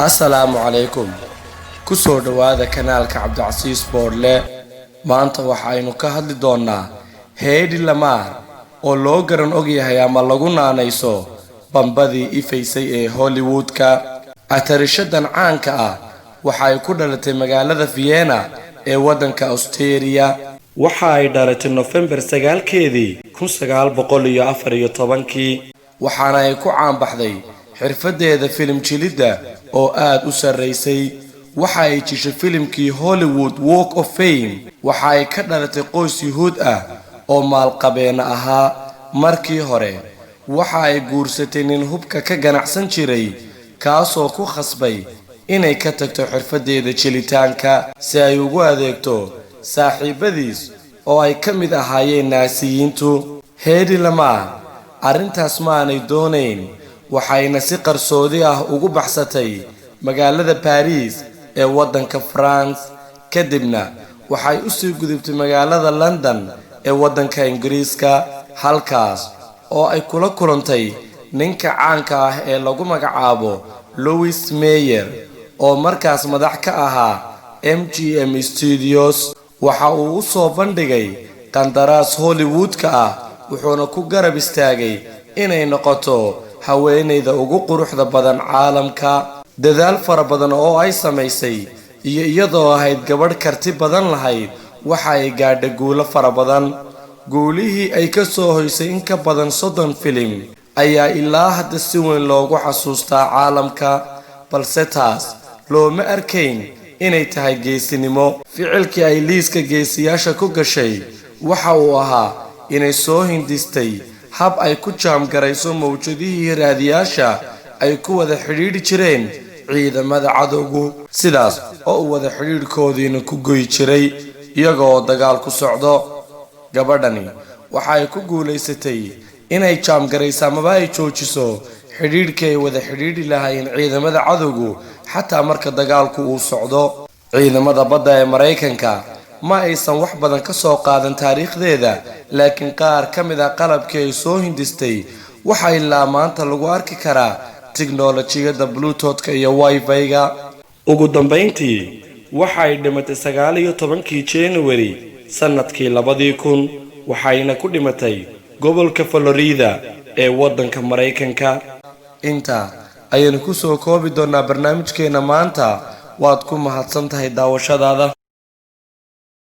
Assalaamu calaykum ku soo dhawaada kanaalka Cabdicasiis Boorle maanta waxaynu ka hadli doonaa Hedy Lamarr oo loo garan og yahay ama lagu naanayso bambadii ifaysay ee Hollywood-ka atarishadan caanka ah waxay ku dhalatay magaalada Vienna ee wadanka Austria waxa ay dhalatay November 9keedii 1914 waxaana ay ku caan baxday xirfadeeda filim jilida oo aad u sareysay waxa ay jishay filimkii Hollywood Walk of Fame waxa ay ka dhalatay qoys Yuhuud ah oo maalqabeena ahaa markii hore waxa ay guursatay nin hubka ka ganacsan jiray kaasoo ku khasbay inay ka tagto xirfadeeda jilitaanka si ay ugu adeegto saaxiibadiis oo ay ka mid ahaayeen naasiyiintu Hedy Lamarr arintaas ma aanay doonayn waxayna si qarsoodi ah ugu baxsatay magaalada Paris ee wadanka France kadibna waxay u sii gudubtay magaalada London ee wadanka Ingiriiska halkaas oo ay kula kulantay ninka caanka ah ee lagu magacaabo Louis Mayer oo markaas madax ka ahaa MGM Studios waxa uu u soo bandhigay qandaraas Hollywood-ka ah wuxuuna ku garab istaagay inay noqoto haweeneyda ugu quruxda badan caalamka dadaal fara badan oo ay sameysay iyo iyadoo ahayd gabadh karti badan lahayd waxa ay gaadhay guulo fara badan guulihii ay ka soo hoysay in ka badan 30 filim ayaa ilaa hadda si weyn loogu xasuustaa caalamka balse taas looma arkayn inay tahay geesinimo ficilkii ay liiska geesiyaasha ku gashay waxa uu ahaa inay soo hindistay hab ay ku jaamgarayso mawjadihii raadiyaasha ay ku wada xidhiidhi jireen ciidamada cadowgu sidaas oo wada xidhiidhkoodiina ku goy jiray iyagoo dagaal ku socdo gabadhani waxa ay ku guuleysatay inay jaamgarayso ama ay joojiso xidhiidhkii ay wada xidhiidhi lahaayeen ciidamada cadowgu xataa marka dagaalku uu socdo ciidamada badda ee Mareykanka ma aysan wax badan ka soo qaadan taariikhdeeda laakiin qaar ka mid ah qalabkii ay soo hindistay waxa ilaa maanta lagu arki karaa tiknoolajiyada Bluetooth-ka iyo Wi-Fi-ga ugu dambeyntii waxa ay dhimatay 19 January sanadkii 2000 waxayna ku dhimatay gobolka Florida ee wadanka Mareykanka inta ayaynu ku soo koobi doonaa barnaamijkeena maanta waad ku mahadsantahay daawashadaada